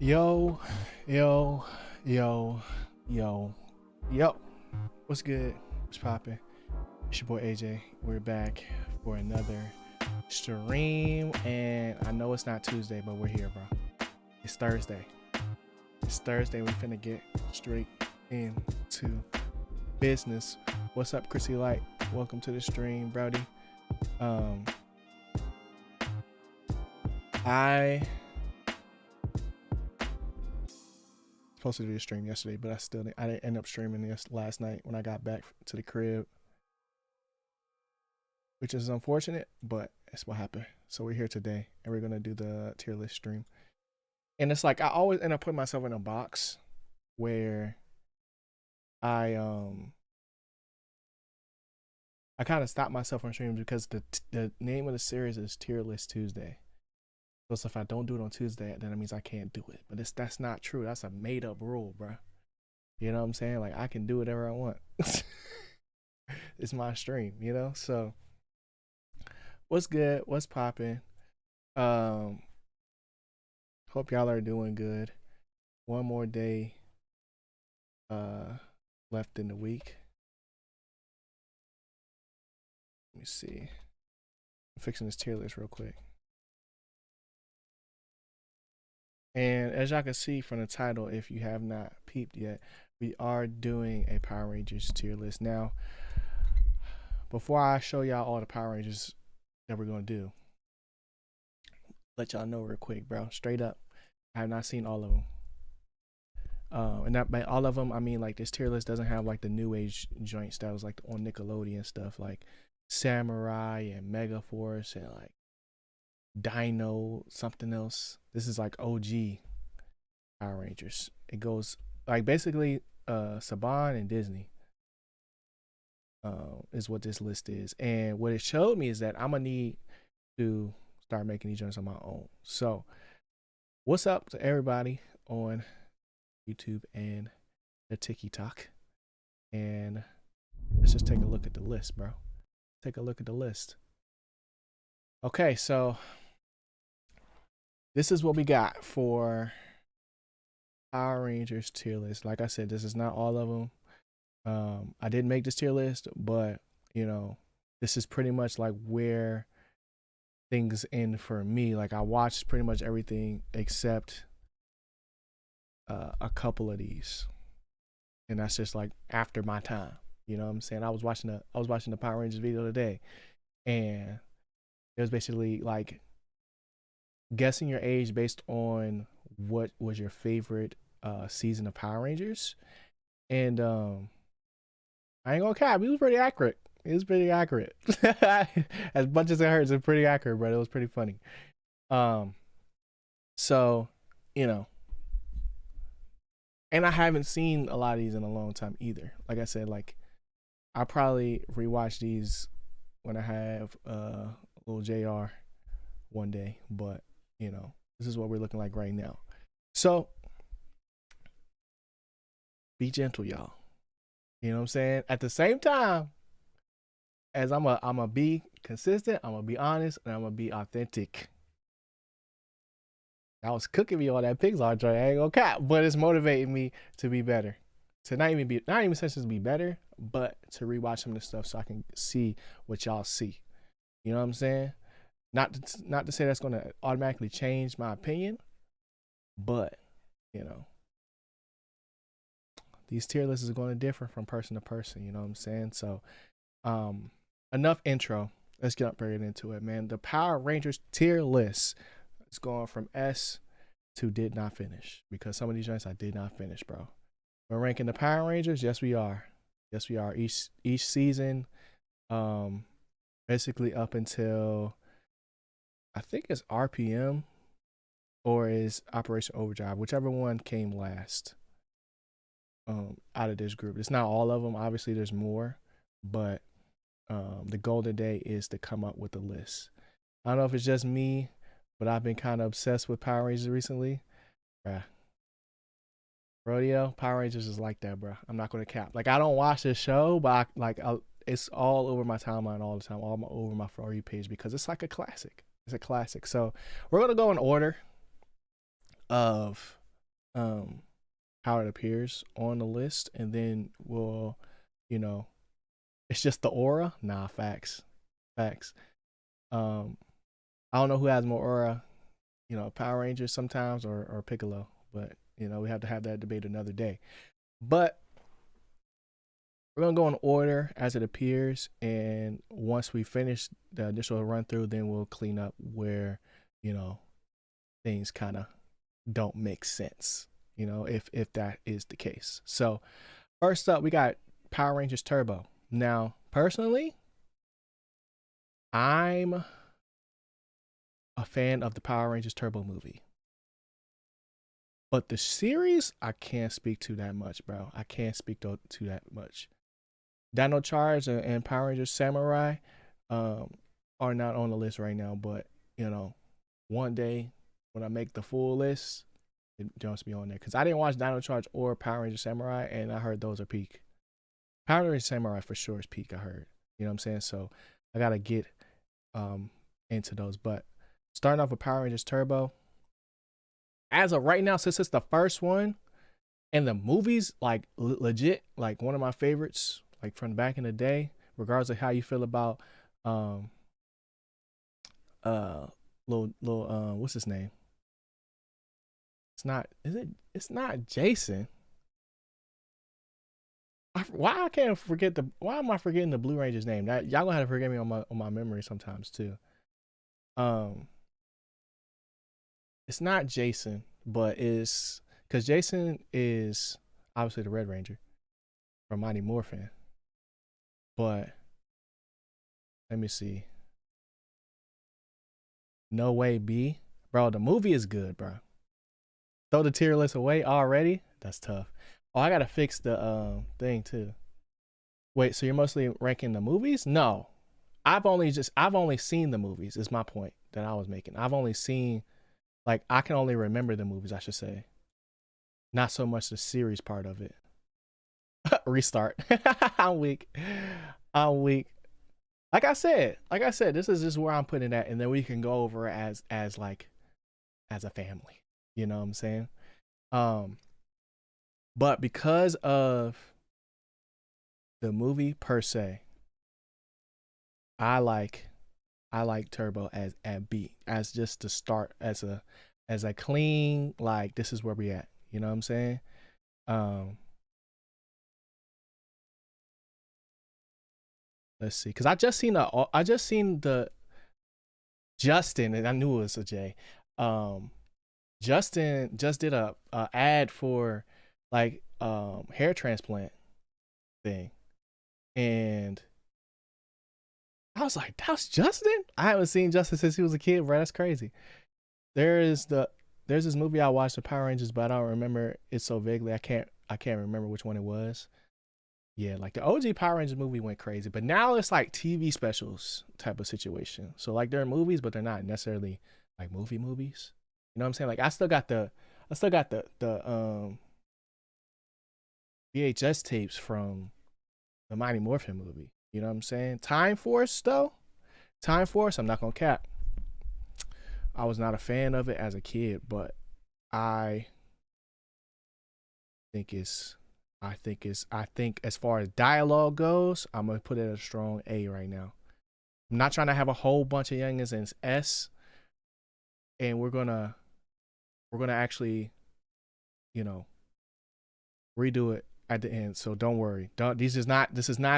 Yo, yo, yo, yo, yo. What's good? What's poppin'? It's your boy AJ. We're back for another stream. And I know it's not Tuesday, but we're here, bro. It's Thursday. It's Thursday. We finna get straight into business. What's up, Chrissy Light? Welcome to the stream, Brody. I supposed to do the stream yesterday, but I didn't end up streaming this last night when I got back to the crib, which is unfortunate, but it's what happened. So we're here today, and we're gonna do the tier list stream. And it's like I always end up putting myself in a box where I kind of stop myself from streaming because the name of the series is Tier List Tuesday. So if I don't do it on Tuesday, then that means I can't do it. But that's not true. That's a made up rule, bro. You know what I'm saying? Like, I can do whatever I want. It's my stream, you know? So what's good? What's popping? Hope y'all are doing good. One more day left in the week. Let me see. I'm fixing this tier list real quick. And as y'all can see from the title, if you have not peeped yet, we are doing a Power Rangers tier list. Now, before I show y'all all the Power Rangers that we're going to do, let y'all know real quick, bro. Straight up, I have not seen all of them. And that by all of them, I mean like this tier list doesn't have like the new age joints that was like on Nickelodeon stuff, like Samurai and Mega Force and like Dino something else. This is like OG Power Rangers. It goes like basically Saban and Disney is what this list is. And what it showed me is that I'm gonna need to start making these joints on my own. So what's up to everybody on YouTube and the TikTok? And let's just take a look at the list, bro. Take a look at the list. Okay, so this is what we got for Power Rangers tier list. Like I said, this is not all of them. I didn't make this tier list, but you know, this is pretty much like where things end for me. Like I watched pretty much everything except a couple of these, and that's just like after my time. You know what I'm saying? I was watching the Power Rangers video today, and it was basically like guessing your age based on what was your favorite season of Power Rangers. And I ain't gonna cap, it was pretty accurate. It was pretty accurate. As much as it hurts, it's pretty accurate, but it was pretty funny. So, you know, and I haven't seen a lot of these in a long time either. Like I said, like I probably rewatch these when I have little JR one day, but you know, this is what we're looking like right now. So be gentle, y'all. You know what I'm saying? At the same time, as I'm gonna be consistent, I'm gonna be honest, and I'm gonna be authentic. I was cooking me all that Pixar joint, I ain't gonna cap, but it's motivating me to be better. To not even essentially to be better, but to rewatch some of this stuff so I can see what y'all see. You know what I'm saying? Not to say that's gonna automatically change my opinion, but you know, these tier lists are going to differ from person to person. You know what I'm saying? So, enough intro. Let's get up right into it, man. The Power Rangers tier list is going from S to did not finish, because some of these joints I did not finish, bro. We're ranking the Power Rangers. Yes, we are. Yes, we are. Each season, basically up until I think it's RPM or is Operation Overdrive, whichever one came last out of this group. It's not all of them. Obviously, there's more, but the goal today is to come up with a list. I don't know if it's just me, but I've been kind of obsessed with Power Rangers recently. Bruh. Rodeo, Power Rangers is like that, bro. I'm not going to cap. Like, I don't watch this show, but it's all over my timeline all the time, over my For You page, because it's like a classic. It's a classic. So we're going to go in order of um how it appears on the list, and then we'll, you know, it's just the aura. Nah, facts, facts. Um, I don't know who has more aura, you know, Power Rangers sometimes or Piccolo, but you know we have to have that debate another day. But we're gonna go in order as it appears, and once we finish the initial run through, then we'll clean up where, you know, things kind of don't make sense. You know, if that is the case. So first up, we got Power Rangers Turbo. Now, personally, I'm a fan of the Power Rangers Turbo movie. But the series, I can't speak to that much, bro. I can't speak to that much. Dino Charge and Power Rangers Samurai um, are not on the list right now, but you know, one day when I make the full list, it jumps me on there. Because I didn't watch Dino Charge or Power Rangers Samurai, and I heard those are peak. Power Rangers Samurai for sure is peak, I heard. You know what I'm saying? So I gotta get into those. But starting off with Power Rangers Turbo, as of right now, since it's the first one, and the movie's like legit, like one of my favorites, like from back in the day, regardless of how you feel about little what's his name? It's not, is it? It's not Jason. Why I can't forget the? Why am I forgetting the Blue Ranger's name? That y'all gonna have to forgive me on my memory sometimes too. Um, it's not Jason, but it's because Jason is obviously the Red Ranger from Mighty Morphin. But let me see. No Way B, bro. The movie is good, bro. Throw the tier list away already. That's tough. Oh, I gotta fix the thing too. Wait, so you're mostly ranking the movies? No, I've only seen the movies. Is my point that I was making. I've only seen, like, I can only remember the movies, I should say. Not so much the series part of it. Restart. I'm weak. I'm weak. Like I said, this is just where I'm putting that, and then we can go over as like as a family. You know what I'm saying? But because of the movie per se, I like Turbo as at B, as just to start as a clean, like, this is where we at. You know what I'm saying? Let's see, because I just seen the Justin, and I knew it was a J. Justin just did a ad for like hair transplant thing, and I was like, that's Justin. I haven't seen Justin since he was a kid, bro. That's crazy. There's this movie I watched, the Power Rangers, but I don't remember it so vaguely. I can't remember which one it was. Yeah, like the OG Power Rangers movie went crazy, but now it's like TV specials type of situation. So like they're movies, but they're not necessarily like movies. You know what I'm saying? Like I still got the VHS tapes from the Mighty Morphin movie. You know what I'm saying? Time Force though, Time Force, I'm not gonna cap. I was not a fan of it as a kid, but I think as far as dialogue goes, I'm gonna put it at a strong A right now. I'm not trying to have a whole bunch of youngins in S, and we're gonna actually, you know, redo it at the end. So don't worry. This is not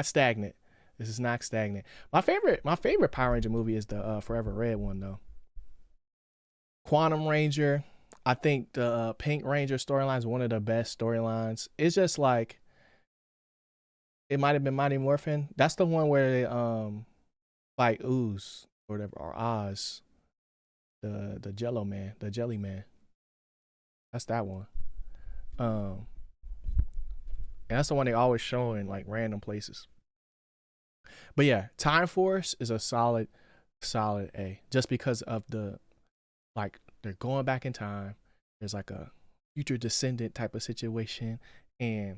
stagnant. This is not stagnant. My favorite Power Ranger movie is the Forever Red one though. Quantum Ranger. I think the Pink Ranger storyline is one of the best storylines. It's just like, it might have been Mighty Morphin. That's the one where they fight Ooze or whatever, or Oz, the Jello Man, the Jelly Man. That's that one. And that's the one they always show in like random places. But yeah, Time Force is a solid A, just because of the, like, they're going back in time. There's like a future descendant type of situation, and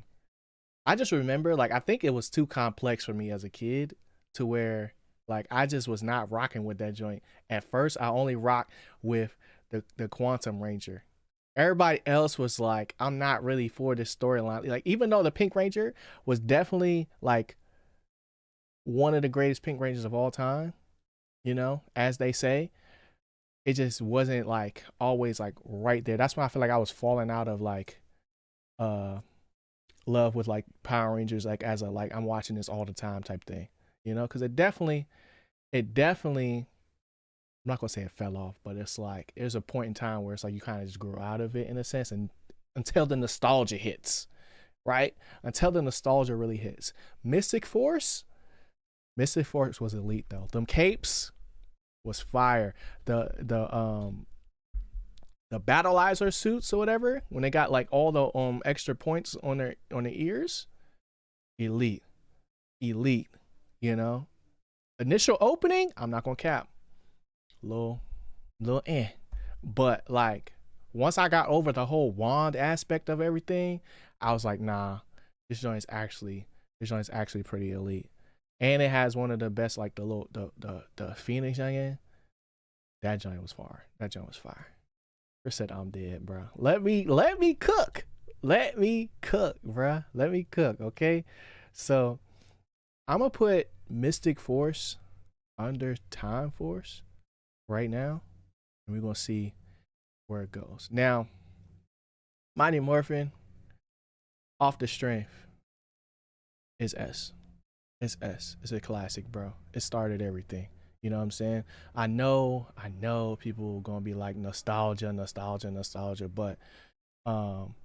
I just remember, like, I think it was too complex for me as a kid to where, like, I just was not rocking with that joint. At first, I only rocked with the Quantum Ranger. Everybody else was like, I'm not really for this storyline. Like, even though the Pink Ranger was definitely like one of the greatest Pink Rangers of all time, you know, as they say, it just wasn't like always like right there. That's why I feel like I was falling out of like uh love with like Power Rangers, like as a like I'm watching this all the time type thing, you know, because it definitely I'm not gonna say it fell off, but it's like there's a point in time where it's like you kind of just grew out of it in a sense, and until the nostalgia hits, right? Until the nostalgia really hits. Mystic Force was elite though. Them capes was fire. The battleizer suits or whatever, when they got like all the extra points on their ears, elite, elite. You know, initial opening, I'm not gonna cap, little little but like once I got over the whole wand aspect of everything, I was like, nah, this joint is actually pretty elite, and it has one of the best like the little the Phoenix youngin. That joint was fire. That joint was fire. Chris said I'm dead, bro. Let me cook. Let me cook, bro. Let me cook, okay? So I'm gonna put Mystic Force under Time Force right now, and we're gonna see where it goes. Now, Mighty Morphin off the strength is S. It's S. It's a classic, bro. It started everything. You know what I'm saying? I know people are gonna be like nostalgia, nostalgia, nostalgia, but um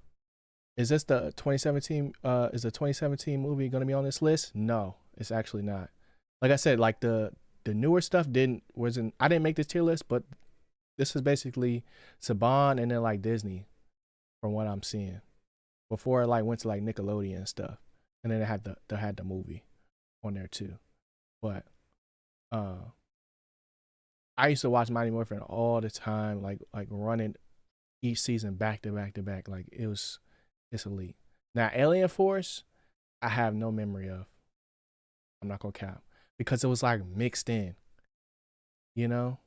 is this the 2017 is the 2017 movie gonna be on this list? No, it's actually not. Like I said, like the newer stuff wasn't I didn't make this tier list, but this is basically Saban and then like Disney from what I'm seeing. Before it like went to like Nickelodeon and stuff. And then they had the movie on there too. But uh I used to watch Mighty Morphin all the time, like running each season back to back to back. Like it's elite. Now Alien Force, I have no memory of. I'm not gonna cap. Because it was like mixed in, you know?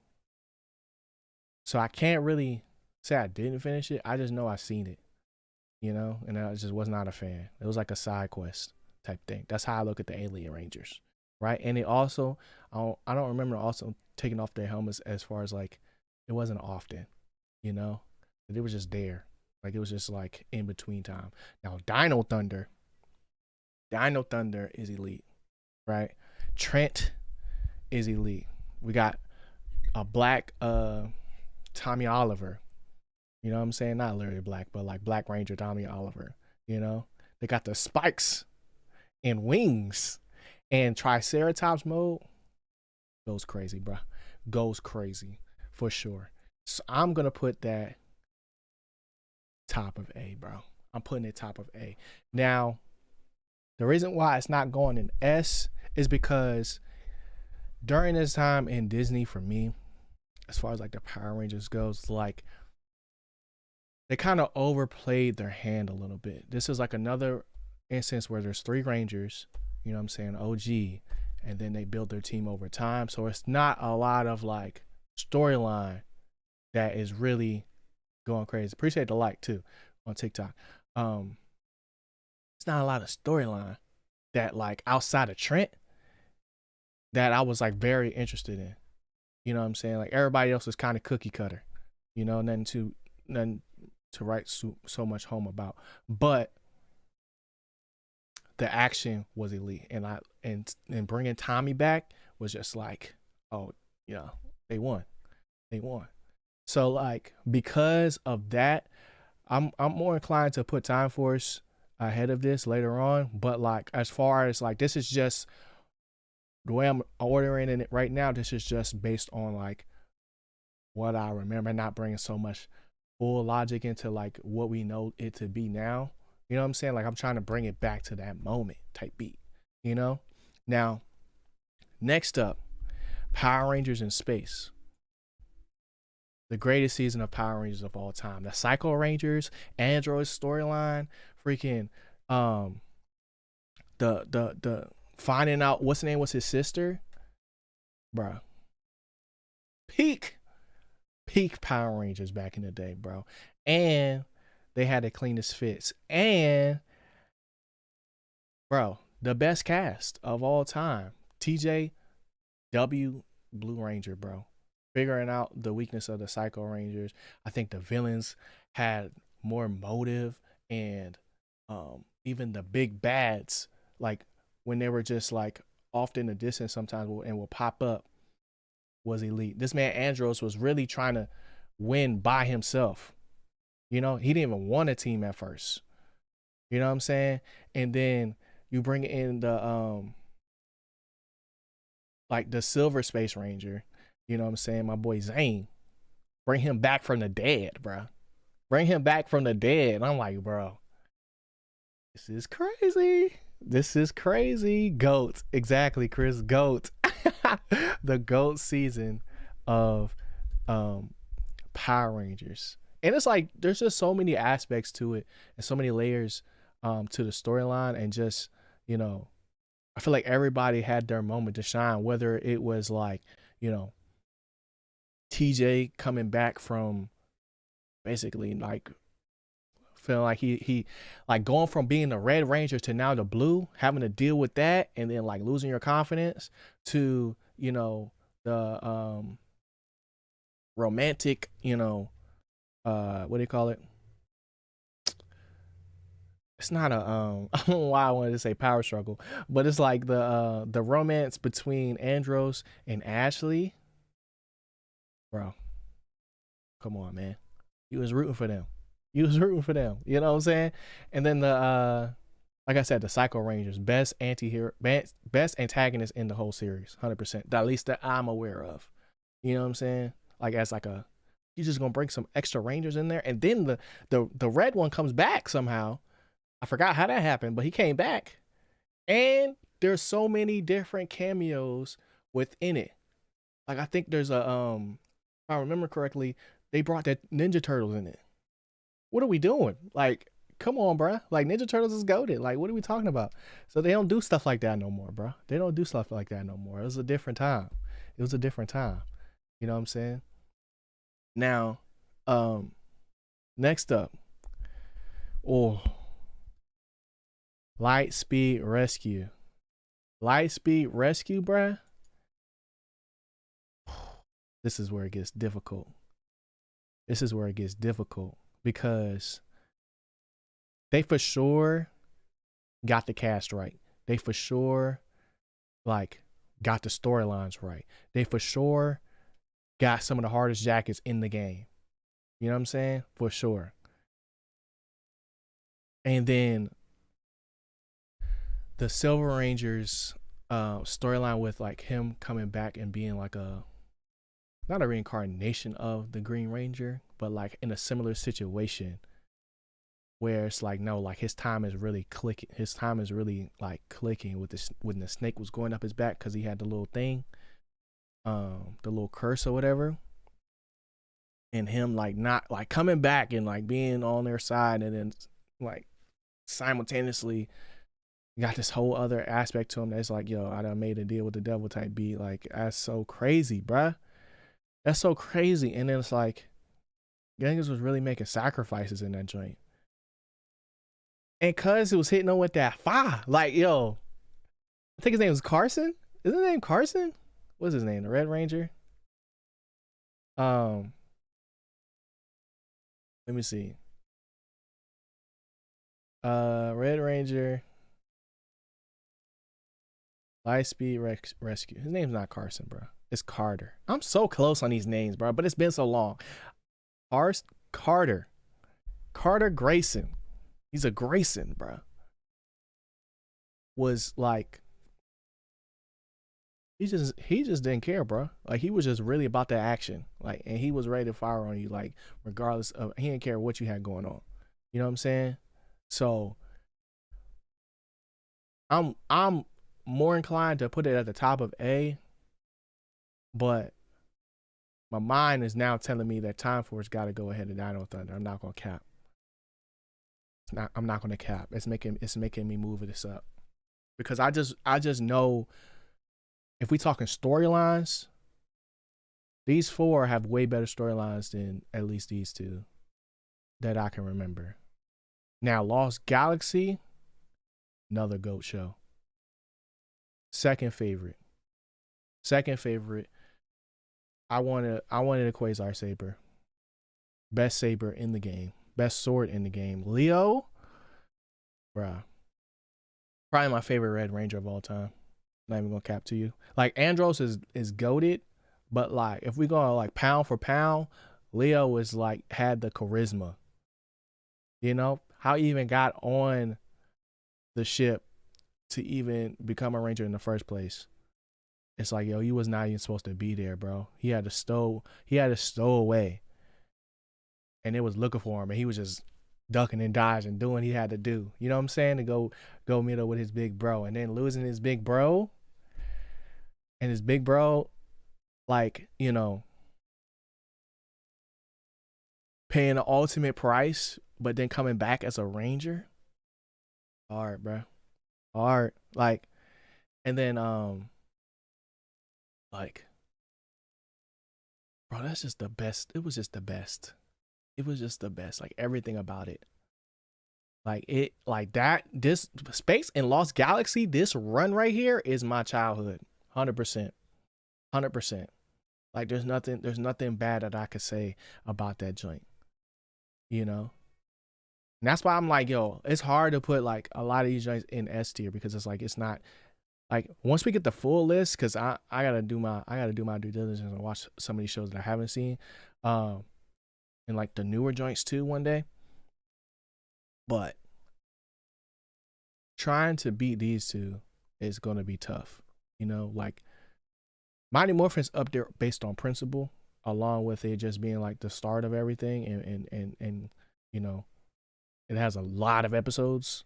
So I can't really say I didn't finish it. I just know I seen it, you know, and I just was not a fan. It was like a side quest type thing. That's how I look at the Alien Rangers, right? And it also, I don't remember also taking off their helmets as far as like it wasn't often, you know, it was just there, like it was just like in between time. Now Dino Thunder is elite, right? Trent is elite. We got a black Tommy Oliver. You know what I'm saying? Not Larry Black, but like Black Ranger Tommy Oliver. You know? They got the spikes and wings. And Triceratops mode goes crazy, bro. Goes crazy for sure. So I'm gonna put that top of A, bro. I'm putting it top of A. Now, the reason why it's not going in S is because during this time in Disney for me, as far as like the Power Rangers goes, like they kind of overplayed their hand a little bit. This is like another instance where there's three Rangers, you know what I'm saying, OG, and then they build their team over time. So it's not a lot of like storyline that is really going crazy. Appreciate the like too on TikTok. It's not a lot of storyline that like outside of Trent that I was like very interested in. You know what I'm saying? Like everybody else is kind of cookie cutter. You know, nothing to write so much home about. But the action was elite, and bringing Tommy back was just like, oh yeah, they won. So like because of that, I'm more inclined to put Time Force ahead of this later on. But like as far as like this is just the way I'm ordering it right now. This is just based on like what I remember, not bringing so much full logic into like what we know it to be now. You know what I'm saying? Like I'm trying to bring it back to that moment type beat. You know. Now, next up, Power Rangers in Space. The greatest season of Power Rangers of all time. The Psycho Rangers, Android storyline, freaking the finding out what's the name was his sister, bro. Peak Power Rangers back in the day, bro. and they had the cleanest fits, and bro, the best cast of all time. TJW Blue Ranger, bro. Figuring out the weakness of the Psycho Rangers. I think the villains had more motive, and even the big bads, like when they were just like off in the distance sometimes and will pop up, was elite. This man Andros was really trying to win by himself. You know, he didn't even want a team at first. You know what I'm saying? And then you bring in the like the Silver Space Ranger. You know what I'm saying? My boy Zane. Bring him back from the dead, bro. Bring him back from the dead. And I'm like, bro, this is crazy. This is crazy. GOAT. Exactly, Chris. GOAT. The GOAT season of Power Rangers. And it's like there's just so many aspects to it and so many layers to the storyline, and just, you know, I feel like everybody had their moment to shine, whether it was like, you know, TJ coming back from basically like feeling like he like going from being the Red Ranger to now the Blue, having to deal with that, and then like losing your confidence, to, you know, the romantic, you know, what do you call it? It's not a I don't know why I wanted to say power struggle, but it's like the romance between Andros and Ashley. Bro, come on, man. You was rooting for them. You was rooting for them. You know what I'm saying? And then the like I said, the Psycho Rangers, best anti-hero, best antagonist in the whole series, 100%. At least that I'm aware of. You know what I'm saying? Like, as like a, you just gonna bring some extra Rangers in there, and then the red one comes back somehow. I forgot how that happened, but he came back, and there's so many different cameos within it. Like, I think there's a if I remember correctly, they brought that Ninja Turtles in it. What are we doing? Like, come on, bruh. Like, Ninja Turtles is goated. Like, what are we talking about? So they don't do stuff like that no more, bruh. They don't do stuff like that no more. It was a different time. It was a different time. You know what I'm saying? Now, next up, oh, Lightspeed Rescue. Lightspeed Rescue, bruh. This is where it gets difficult. This is where it gets difficult, because they for sure got the cast right. They for sure like got the storylines right. They for sure got some of the hardest jackets in the game. You know what I'm saying? For sure. And then the Silver Rangers storyline with like him coming back and being like a, not a reincarnation of the Green Ranger, but like in a similar situation where it's like, no, like his time is really clicking. His time is really like clicking with this, when the snake was going up his back, because he had the little thing, the little curse or whatever, and him like not like coming back and like being on their side, and then like simultaneously got this whole other aspect to him that's like, yo, I done made a deal with the devil type beat. Like, that's so crazy, bruh. That's so crazy. And then it's like, Genghis was really making sacrifices in that joint. And cuz it was hitting him with that fire. Like, yo, I think his name was Carson. Is his name Carson? What's his name? The Red Ranger? Let me see. Red Ranger. Lightspeed Rescue. His name's not Carson, bro. It's Carter. I'm so close on these names, bro, but it's been so long. Carter Grayson. He's a Grayson, bro. Was like, he just didn't care, bro. Like, he was just really about the action. Like, and he was ready to fire on you, like, regardless of, he didn't care what you had going on. You know what I'm saying? So I'm more inclined to put it at the top of A, but my mind is now telling me that Time Force got to go ahead and Dino Thunder. I'm not gonna cap. I'm not gonna cap. It's making me move this up, because I just know, if we talking storylines, these four have way better storylines than at least these two. that I can remember. Now, Lost Galaxy, another GOAT show. Second favorite. Second favorite. I wanted a Quasar Saber. Best saber in the game. Best sword in the game. Leo, bruh. Probably my favorite Red Ranger of all time. Not even gonna cap to you. Like Andros is goated, but like if we go like pound for pound, Leo was like had the charisma. You know how he even got on the ship to even become a ranger in the first place. It's like, yo, he was not even supposed to be there, bro. He had to stow away. And it was looking for him, and he was just ducking and dodging, doing what he had to do. You know what I'm saying? To go meet up with his big bro. And then losing his big bro. And his big bro, like, you know, paying the ultimate price, but then coming back as a ranger. Hard, bro. Hard. Like, and then like, bro, that's just the best. It was just the best. It was just the best. Like everything about it. Like it, like that. This Space and Lost Galaxy, this run right here is my childhood. 100%. 100%. Like there's nothing bad that I could say about that joint. You know? And that's why I'm like, yo, it's hard to put like a lot of these joints in S tier because it's like it's not like once we get the full list, because I gotta do my due diligence and watch some of these shows that I haven't seen. And like the newer joints too one day. But trying to beat these two is gonna be tough. You know, like Mighty Morphin's up there based on principle, along with it just being like the start of everything, and you know, it has a lot of episodes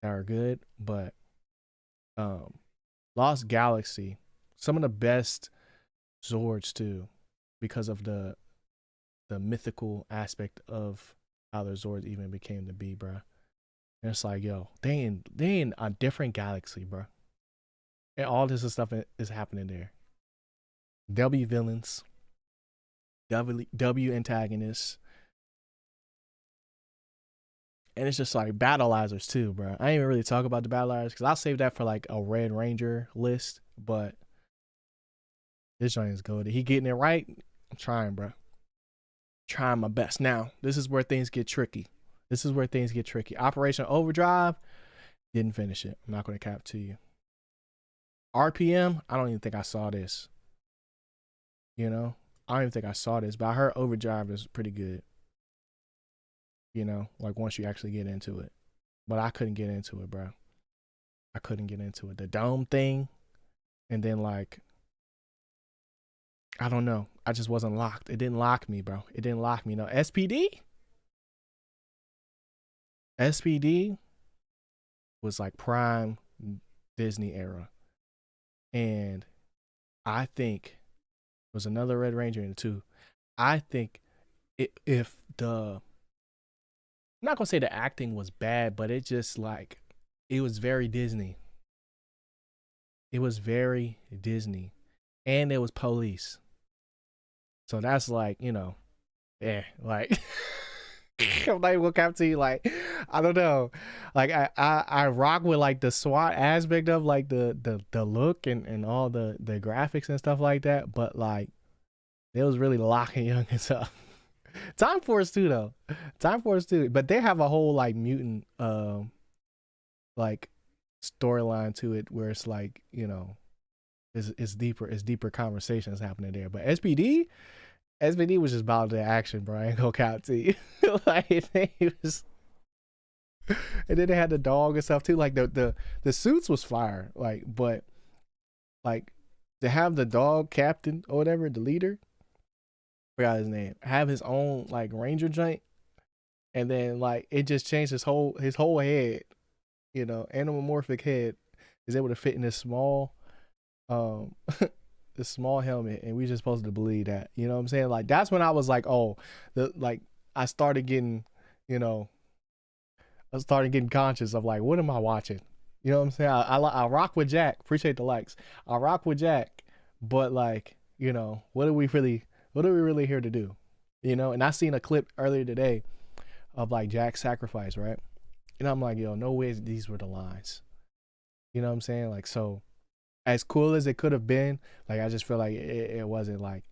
that are good, but Lost Galaxy, some of the best Zords too, because of the mythical aspect of how the Zords even became to be, bro. And it's like, yo, they in a different galaxy, bro. And all this stuff is happening there. W villains, W antagonists, and it's just like battleizers too, bro. I ain't even really talk about the battleizers because I'll save that for like a Red Ranger list. But this joint is good. He getting it right. I'm trying, bro. Trying my best. Now, this is where things get tricky. Operation Overdrive, didn't finish it. I'm not going to cap to you. RPM, I don't even think I saw this. You know, I don't even think I saw this, but I heard Overdrive is pretty good. You know, like once you actually get into it. But I couldn't get into it, bro. I couldn't get into it. The dome thing, and then like, I don't know. I just wasn't locked. It didn't lock me, bro. It didn't lock me. No, SPD was like prime Disney era. And I think it was another Red Ranger in the two. I think if I'm not gonna say the acting was bad, but it just like it was very Disney. It was very Disney. And it was police. So that's like, you know, yeah, like I'm not even gonna cap to you, like, I don't know. Like I rock with like the SWAT aspect of like the look and all the graphics and stuff like that, but like it was really locking young as up. Time Force too though. But they have a whole like mutant like storyline to it where it's like, you know, it's deeper conversations happening there. But SPD was just about the action, bro. I ain't gonna count to you. Like it was, and then they had the dog and stuff too. Like the suits was fire. Like, but like to have the dog captain or whatever, the leader, forgot his name, have his own like ranger joint, and then like it just changed his whole head. You know, animomorphic head is able to fit in this small this small helmet, and we just supposed to believe that. You know what I'm saying? Like that's when I was like, oh, I started getting, you know, conscious of like, what am I watching? You know what I'm saying? I rock with Jack. Appreciate the likes. I rock with Jack, but like, you know, what are we really here to do? You know? And I seen a clip earlier today of like Jack's sacrifice, right? And I'm like, yo, no way these were the lines. You know what I'm saying? Like, so as cool as it could have been, like I just feel like it wasn't like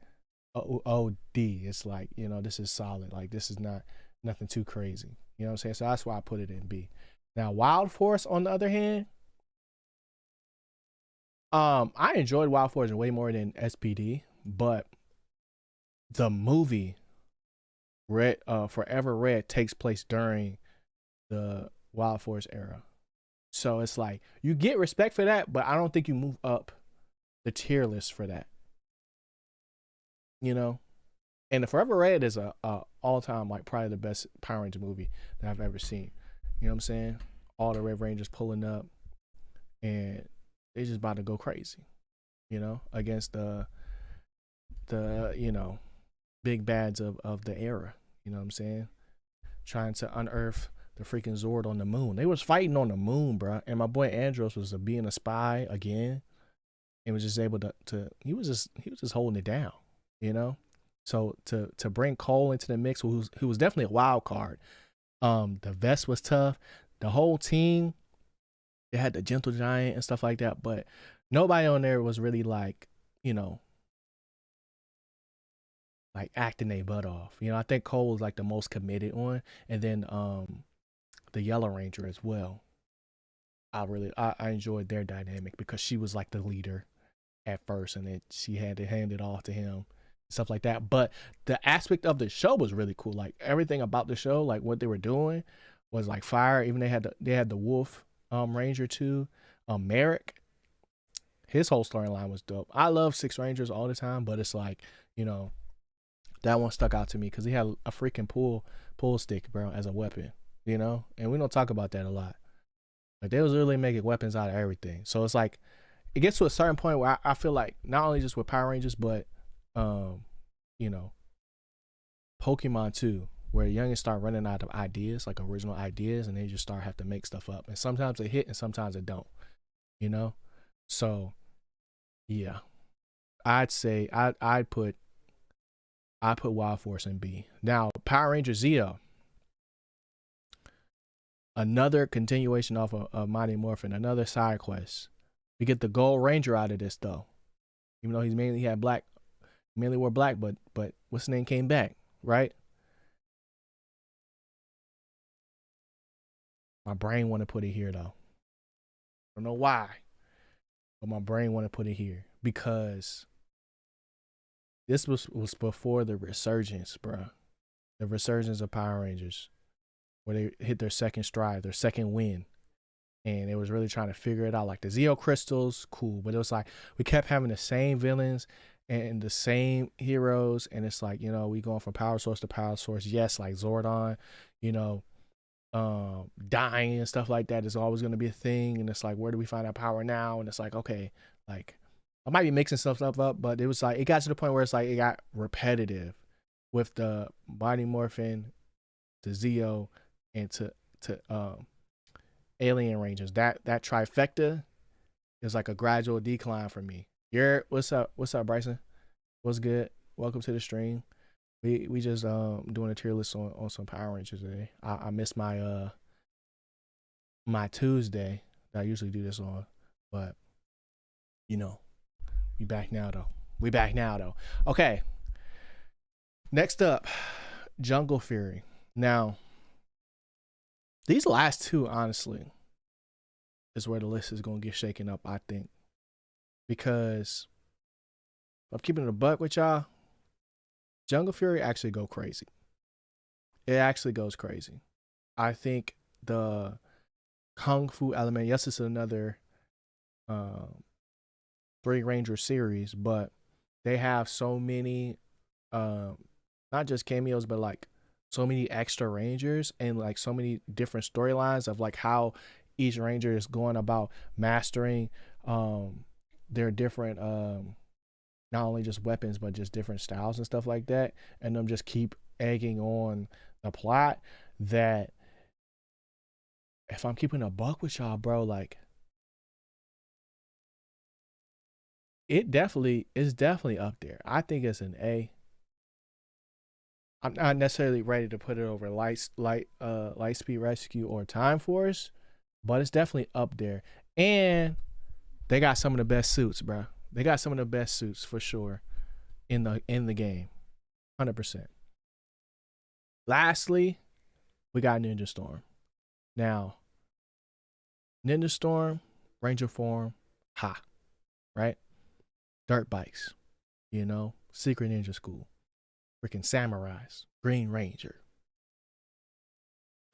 OD. It's like, you know, this is solid. Like this is not nothing too crazy. You know what I'm saying? So that's why I put it in B. Now, Wild Force, on the other hand, I enjoyed Wild Force way more than SPD, but the movie Red Forever Red takes place during the Wild Force era. So it's like you get respect for that, but I don't think you move up the tier list for that. You know? And the Forever Red is a all-time, like, probably the best Power Ranger movie that I've ever seen. You know what I'm saying? All the Red Rangers pulling up and they just about to go crazy, you know, against the you know, big bads of the era. You know what I'm saying? Trying to unearth the freaking Zord on the moon. They was fighting on the moon, bro. And my boy Andros was being a spy again, and was just able to he was just holding it down, you know. So to bring Cole into the mix, who was definitely a wild card. The vest was tough. The whole team, they had the Gentle Giant and stuff like that, but nobody on there was really like, you know, like acting their butt off. You know, I think Cole was like the most committed one, and then the Yellow Ranger as well. I enjoyed their dynamic because she was like the leader at first, and then she had to hand it off to him, stuff like that. But the aspect of the show was really cool. Like everything about the show, like what they were doing, was like fire. Even they had the Wolf Ranger too, Merrick. His whole storyline was dope. I love Six Rangers all the time, but it's like, you know, that one stuck out to me because he had a freaking pull stick, bro, as a weapon. You know, and we don't talk about that a lot. Like they was really making weapons out of everything. So it's like it gets to a certain point where I feel like not only just with Power Rangers, but you know, Pokemon too, where youngins start running out of ideas, like original ideas, and they just start have to make stuff up. And sometimes they hit and sometimes it don't. You know? So yeah. I'd say I'd put Wild Force in B. Now, Power Ranger Zeo, another continuation off of Mighty Morphin, another side quest. We get the Gold Ranger out of this though. Even though he mainly wore black, but what's his name came back, right? My brain want to put it here though. I don't know why, but my brain want to put it here because this was before the resurgence, bro. The resurgence of Power Rangers, where they hit their second stride, their second win. And it was really trying to figure it out. Like the Zeo crystals, cool. But it was like we kept having the same villains and the same heroes. And it's like, you know, we going from power source to power source. Yes, like Zordon, you know, dying and stuff like that is always going to be a thing. And it's like, where do we find our power now? And it's like, okay, like I might be mixing stuff up, but it was like it got to the point where it's like it got repetitive with the Mighty Morphin, the Zeo, and to Alien Rangers. That trifecta is like a gradual decline for me. What's up, Bryson? What's good? Welcome to the stream. We just doing a tier list on some Power Rangers today. I missed my my Tuesday that I usually do this on, but you know, we back now though. Okay. Next up, Jungle Fury. Now, these last two, honestly, is where the list is gonna get shaken up, I think. Because if I'm keeping it a buck with y'all, Jungle Fury actually go crazy. It actually goes crazy. I think the Kung Fu element, yes, it's another Three Ranger series, but they have so many not just cameos, but like so many extra Rangers and like so many different storylines of like how each Ranger is going about mastering their different not only just weapons but just different styles and stuff like that, and them just keep egging on the plot. That if I'm keeping a buck with y'all, bro, like it's definitely up there. I think it's an A. I'm not necessarily ready to put it over light speed rescue or time force, but it's definitely up there. And they got some of the best suits, bro. They got some of the best suits for sure in the game, 100%. Lastly, we got Ninja Storm. Now, Ninja Storm, Ranger form, ha, right? Dirt bikes, Secret Ninja School, freaking samurais, Green Ranger,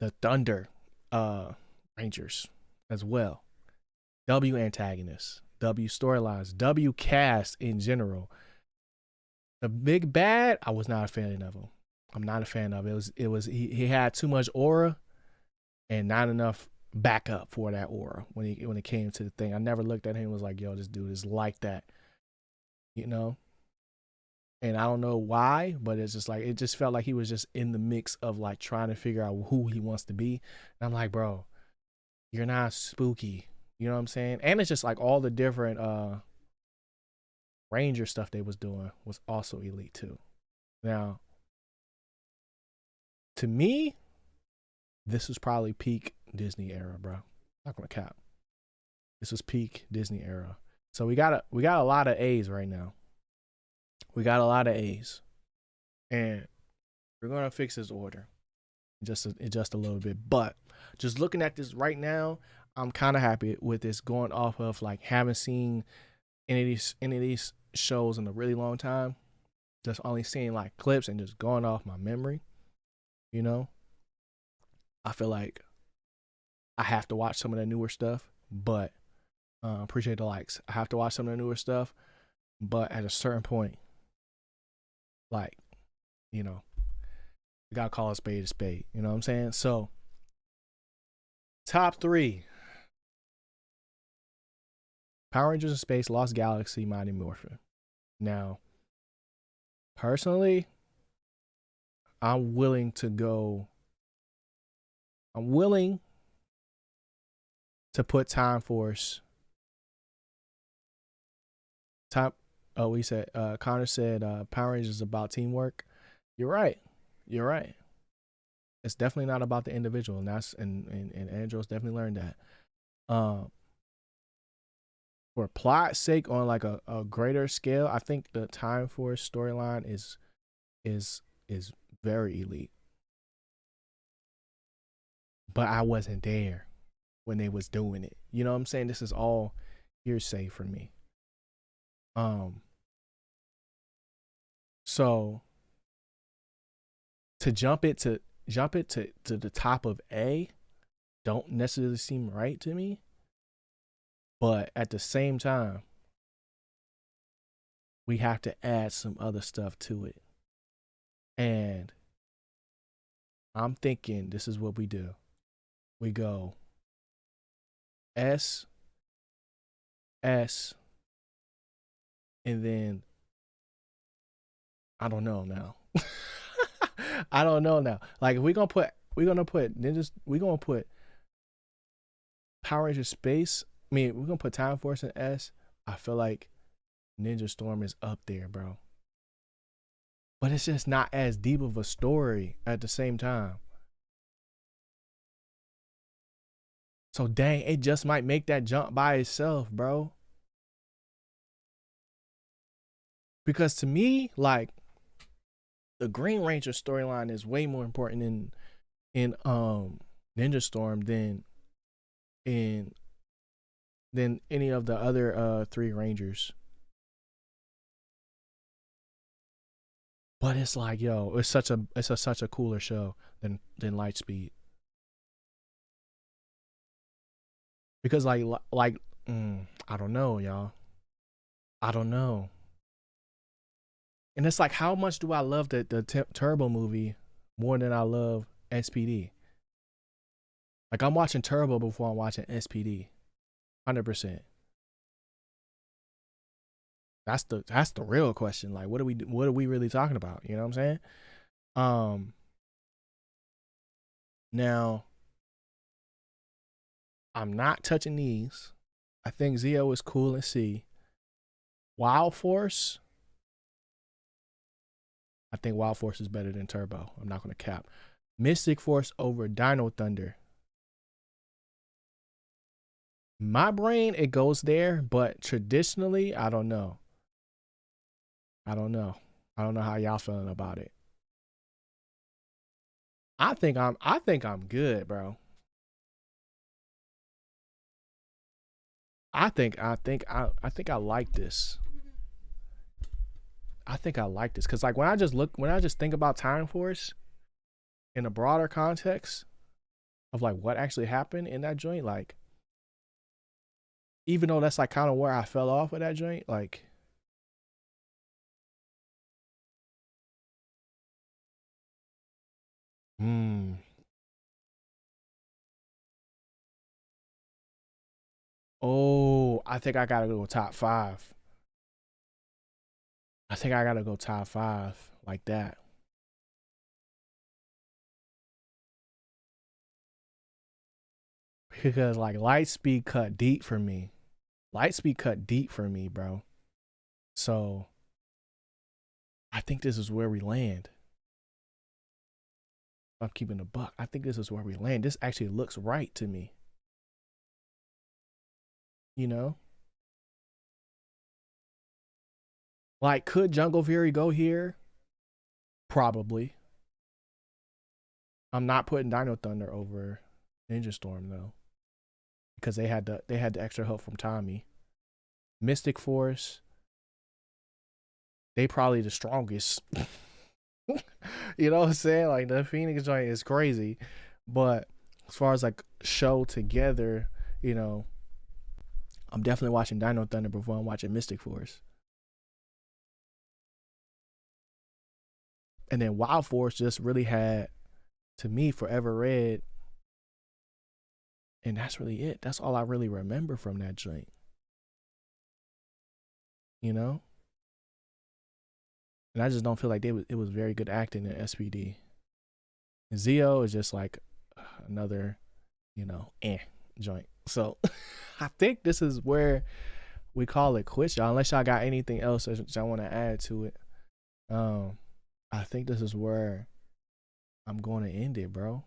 the Thunder Rangers as well. W antagonists, W storylines, W cast in general. The big bad, I was not a fan of him. I'm not a fan of it. He had too much aura and not enough backup for that aura when it came to the thing. I never looked at him and was like, yo, this dude is like that. And I don't know why, but it's just like, it just felt like he was just in the mix of like trying to figure out who he wants to be. And I'm like, bro, you're not spooky. You know what I'm saying? And it's just like all the different Ranger stuff they was doing was also elite too. Now, to me, this was probably peak Disney era, bro. Not gonna cap. This was peak Disney era. So we got a lot of A's right now. We got a lot of A's, and we're gonna fix this order just a little bit. But just looking at this right now, I'm kind of happy with this going off of like haven't seen any of these shows in a really long time. Just only seeing like clips and just going off my memory. I feel like I have to watch some of the newer stuff, but appreciate the likes. I have to watch some of the newer stuff, but at a certain point, like, we gotta call a spade a spade. You know what I'm saying? So, top 3: Power Rangers in Space, Lost Galaxy, Mighty Morphin. Now, personally, I'm willing to put Time Force. We said, Connor said, Power Rangers is about teamwork. You're right. It's definitely not about the individual, and Andros definitely learned that. For plot sake, on like a greater scale, I think the Time Force storyline is very elite. But I wasn't there when they was doing it. You know what I'm saying? This is all hearsay for me. So to jump it to the top of A don't necessarily seem right to me. But at the same time, we have to add some other stuff to it. And I'm thinking this is what we do. We go S, and then I don't know now. I don't know now. Like if we're gonna put ninjas, we're gonna put Power Ranger Space. We're gonna put Time Force in S. I feel like Ninja Storm is up there, bro. But it's just not as deep of a story at the same time. So dang, it just might make that jump by itself, bro. Because to me, like the Green Ranger storyline is way more important in Ninja Storm than any of the other 3 Rangers. But it's like, yo, it's such a cooler show than Lightspeed. Because I don't know, y'all. I don't know. And it's like, how much do I love the Turbo movie more than I love SPD? Like I'm watching Turbo before I'm watching SPD, 100%. That's the real question. Like, what are we really talking about? You know what I'm saying? Now, I'm not touching these. I think Zeo is cool and C. Wild Force. I think Wild Force is better than Turbo. I'm not gonna cap. Mystic Force over Dino Thunder. My brain, it goes there, but traditionally, I don't know. I don't know. I don't know how y'all feeling about it. I think I'm good, bro. I think I like this. I think I like this because like when I just think about Time Force in a broader context of like what actually happened in that joint, like even though that's like kind of where I fell off with that joint, like hmm. Oh, I think I gotta go top five. I think I gotta go top five like that. Because like Lightspeed cut deep for me. Lightspeed cut deep for me, bro. So I think this is where we land. I'm keeping the buck. I think this is where we land. This actually looks right to me. You know? Like, could Jungle Fury go here? Probably. I'm not putting Dino Thunder over Ninja Storm though. Because they had the extra help from Tommy. Mystic Force, they probably the strongest. You know what I'm saying? Like the Phoenix joint is crazy. But as far as like show together, you know, I'm definitely watching Dino Thunder before I'm watching Mystic Force. And then Wild Force just really had, to me, Forever Red. And that's really it. That's all I really remember from that joint. You know? And I just don't feel like it was very good acting in SPD. And Zio is just like another, joint. So I think this is where we call it quits, y'all. Unless y'all got anything else that y'all want to add to it. I think this is where I'm going to end it, bro.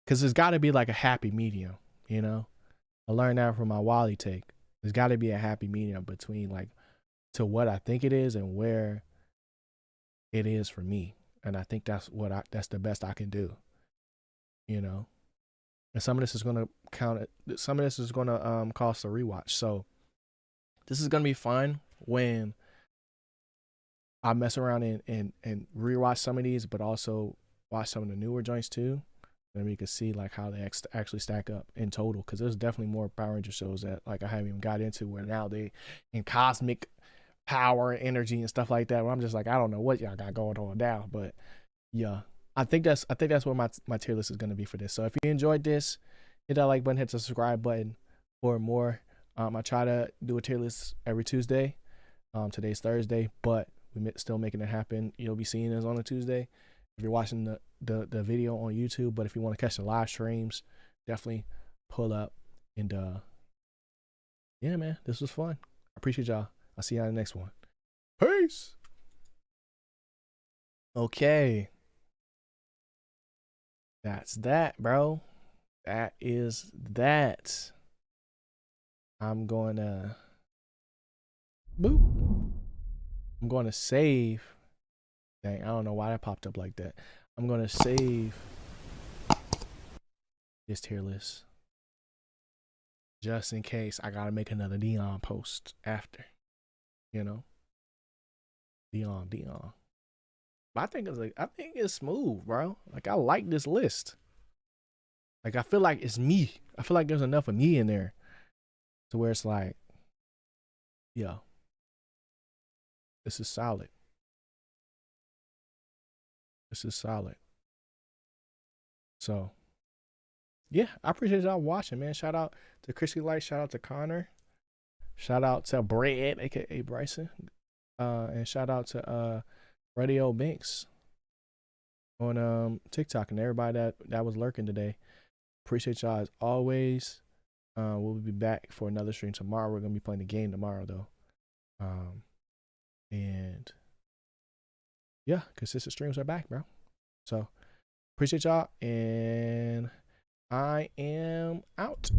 Because there's got to be like a happy medium, you know? I learned that from my Wally take. There's got to be a happy medium between like to what I think it is and where it is for me. And I think that's the best I can do, you know? And some of this is going to some of this is going to cost a rewatch. So this is going to be fun when I mess around and rewatch some of these, but also watch some of the newer joints too. Then we can see like how they actually stack up in total. Because there's definitely more Power Ranger shows that like I haven't even got into where now they in cosmic power and energy and stuff like that. Where I'm just like I don't know what y'all got going on now, but yeah, I think that's what my tier list is gonna be for this. So if you enjoyed this, hit that like button, hit the subscribe button for more. I try to do a tier list every Tuesday. Today's Thursday, but we're still making it happen. You'll be seeing this on a Tuesday if you're watching the video on YouTube. But if you want to catch the live streams, definitely pull up. And yeah, man, this was fun. I appreciate y'all. I'll see y'all in the next one. Peace. Okay. That's that, bro. That is that. I'm going to boop. I'm going to save. Dang, I don't know why that popped up like that. I'm going to save this tier list just in case I got to make another Dion post after, you know? Dion. But I think it's smooth, bro. Like I like this list. Like I feel like it's me. I feel like there's enough of me in there to where it's like, yo, this is solid. This is solid. So yeah, I appreciate y'all watching, man. Shout out to Chrissy Light, shout out to Connor, shout out to Brad, aka Bryson, and shout out to Radio Banks on TikTok and everybody that was lurking today. Appreciate y'all as always. We'll be back for another stream tomorrow. We're gonna be playing the game tomorrow though. And yeah, consistent streams are back, bro. So appreciate y'all, and I am out.